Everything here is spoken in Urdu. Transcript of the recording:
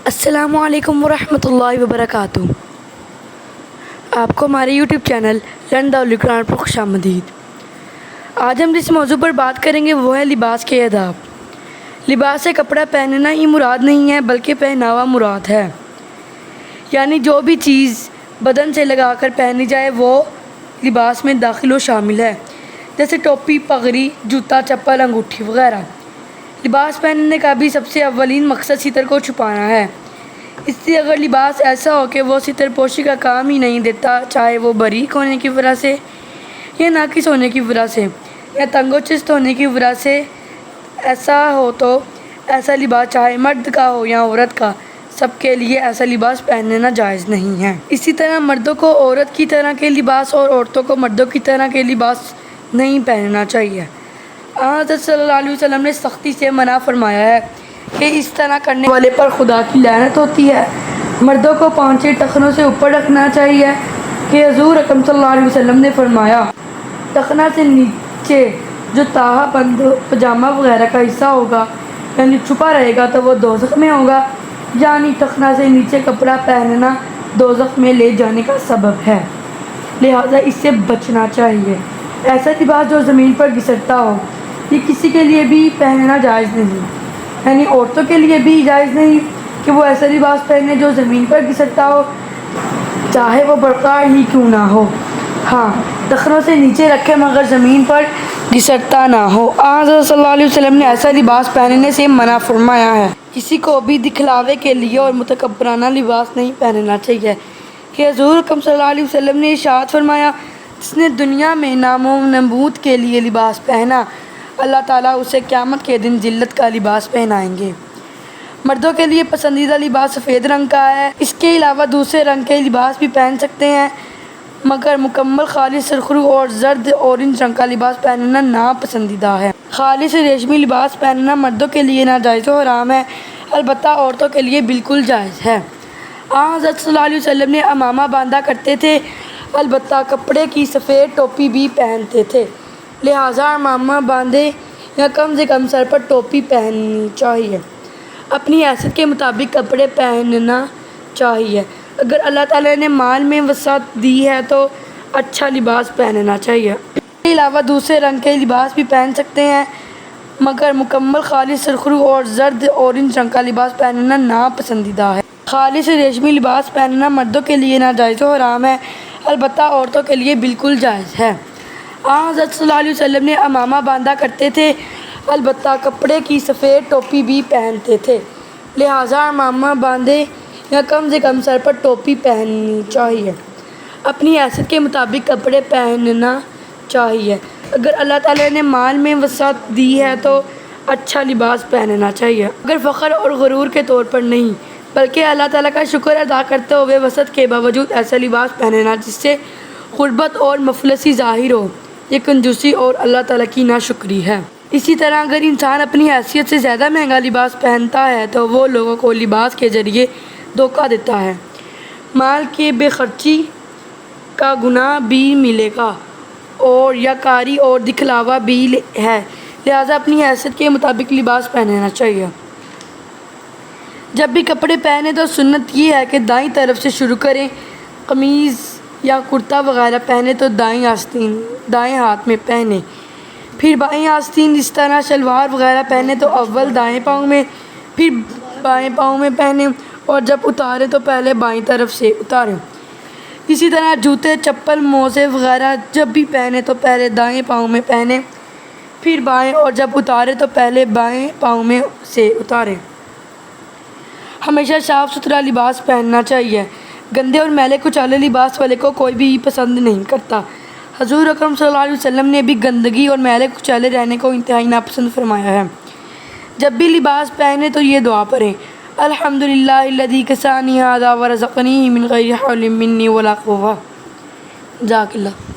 السلام علیکم ورحمۃ اللہ وبرکاتہ۔ آپ کو ہمارے YouTube channel learn the holy Quran پر خوش آمدید۔ آج ہم جس موضوع پر بات کریں گے وہ ہے لباس کے آداب۔ لباس سے کپڑا پہننا ہی مراد نہیں ہے بلکہ پہناوا مراد ہے، یعنی جو بھی چیز بدن سے لگا کر پہنی جائے وہ لباس میں داخل و شامل ہے، جیسے ٹوپی، پگڑی، جوتا، چپل، انگوٹھی وغیرہ۔ لباس پہننے کا بھی سب سے اولین مقصد ستر کو چھپانا ہے۔ اس لیے اگر لباس ایسا ہو کہ وہ ستر پوشی کا کام ہی نہیں دیتا، چاہے وہ باریک ہونے کی وجہ سے یا ناقص ہونے کی وجہ سے یا تنگ و چست ہونے کی وجہ سے ایسا ہو، تو ایسا لباس چاہے مرد کا ہو یا عورت کا، سب کے لیے ایسا لباس پہننا جائز نہیں ہے۔ اسی طرح مردوں کو عورت کی طرح کے لباس اور عورتوں کو مردوں کی طرح کے لباس نہیں پہننا چاہیے۔ حضرت صلی اللہ علیہ وسلم نے سختی سے منع فرمایا ہے کہ اس طرح کرنے والے پر خدا کی لعنت ہوتی ہے۔ مردوں کو پانچے ٹخنوں سے اوپر رکھنا چاہیے کہ حضور اکرم صلی اللہ علیہ وسلم نے فرمایا، ٹخنا سے نیچے جو تاہا بند پجامہ وغیرہ کا حصہ ہوگا یعنی چھپا رہے گا تو وہ دوزخ میں ہوگا، یعنی ٹخنا سے نیچے کپڑا پہننا دوزخ میں لے جانے کا سبب ہے، لہٰذا اس سے بچنا چاہیے۔ ایسا لباس جو زمین پر گھسٹتا ہو یہ کسی کے لیے بھی پہننا جائز نہیں، یعنی عورتوں کے لیے بھی جائز نہیں کہ وہ ایسا لباس پہنے جو زمین پر گھسٹتا ہو، چاہے وہ برقع ہی کیوں نہ ہو۔ ہاں، ٹخنوں سے نیچے رکھے مگر زمین پر گھسٹتا نہ ہو۔ حضرت صلی اللہ علیہ وسلم نے ایسا لباس پہننے سے منع فرمایا ہے۔ کسی کو بھی دکھلاوے کے لیے اور متکبرانہ لباس نہیں پہننا چاہیے کہ حضور اکرم صلی اللہ علیہ وسلم نے ارشاد فرمایا، جس نے دنیا میں نام و نمود کے لیے لباس پہنا، اللہ تعالیٰ اسے قیامت کے دن ذلت کا لباس پہنائیں گے۔ مردوں کے لیے پسندیدہ لباس سفید رنگ کا ہے، اس کے علاوہ دوسرے رنگ کے لباس بھی پہن سکتے ہیں، مگر مکمل خالص سرخرو اور زرد اورنج رنگ کا لباس پہننا ناپسندیدہ ہے۔ خالص ریشمی لباس پہننا مردوں کے لیے ناجائز و حرام ہے، البتہ عورتوں کے لیے بالکل جائز ہے۔ حضرت صلی اللہ علیہ وسلم نے عمامہ باندھا کرتے تھے، البتہ کپڑے کی سفید ٹوپی بھی پہنتے تھے، لہٰذا عمامہ باندھے یا کم سے کم سر پر ٹوپی پہننی چاہیے۔ اپنی حیثیت کے مطابق کپڑے پہننا چاہیے۔ اگر اللہ تعالیٰ نے مال میں وسعت دی ہے تو اچھا لباس پہننا چاہیے۔ اس کے علاوہ دوسرے رنگ کے لباس بھی پہن سکتے ہیں، مگر مکمل خالص سرخرو اور زرد اورنج رنگ کا لباس پہننا ناپسندیدہ ہے۔ خالص ریشمی لباس پہننا مردوں کے لیے ناجائز و حرام ہے، البتہ عورتوں کے لیے بالکل جائز ہے۔ حضرت صلی اللہ علیہ وسلم نے عمامہ باندھا کرتے تھے، البتہ کپڑے کی سفید ٹوپی بھی پہنتے تھے، لہٰذا عمامہ باندھے یا کم سے کم سر پر ٹوپی پہننی چاہیے۔ اپنی حیثیت کے مطابق کپڑے پہننا چاہیے۔ اگر اللہ تعالیٰ نے مال میں وسعت دی ہے تو اچھا لباس پہننا چاہیے، مگر فخر اور غرور کے طور پر نہیں، بلکہ اللہ تعالیٰ کا شکر ادا کرتے ہوئے وسعت کے باوجود ایسا لباس پہننا جس سے غربت اور مفلسی ظاہر ہو، یہ کنجوسی اور اللہ تعالیٰ کی ناشکری ہے۔ اسی طرح اگر انسان اپنی حیثیت سے زیادہ مہنگا لباس پہنتا ہے تو وہ لوگوں کو لباس کے ذریعے دھوکہ دیتا ہے، مال کے بے خرچی کا گناہ بھی ملے گا اور ریاکاری اور دکھلاوا بھی ہے، لہٰذا اپنی حیثیت کے مطابق لباس پہننا چاہیے۔ جب بھی کپڑے پہنے تو سنت یہ ہے کہ دائیں طرف سے شروع کریں۔ قمیض یا کرتا وغیرہ پہنے تو دائیں آستین دائیں ہاتھ میں پہنے، پھر بائیں آستین۔ اس طرح شلوار وغیرہ پہنے تو اول دائیں پاؤں میں پھر بائیں پاؤں میں پہنے، اور جب اتاریں تو پہلے بائیں طرف سے اتاریں۔ اسی طرح جوتے، چپل، موزے وغیرہ جب بھی پہنے تو پہلے دائیں پاؤں میں پہنے، پھر بائیں، اور جب اتاریں تو پہلے بائیں پاؤں میں سے اتاریں۔ ہمیشہ صاف ستھرا لباس پہننا چاہیے۔ گندے اور میلے کچالے لباس والے کو کوئی بھی پسند نہیں کرتا۔ حضور اکرم صلی اللہ علیہ وسلم نے بھی گندگی اور میلے کچالے رہنے کو انتہائی ناپسند فرمایا ہے۔ جب بھی لباس پہنے تو یہ دعا پڑھیں، الحمدللہ الذی کسانی ھذا ورزقنیہ من غیر حول منی ولا قوہ۔ جزاک اللہ۔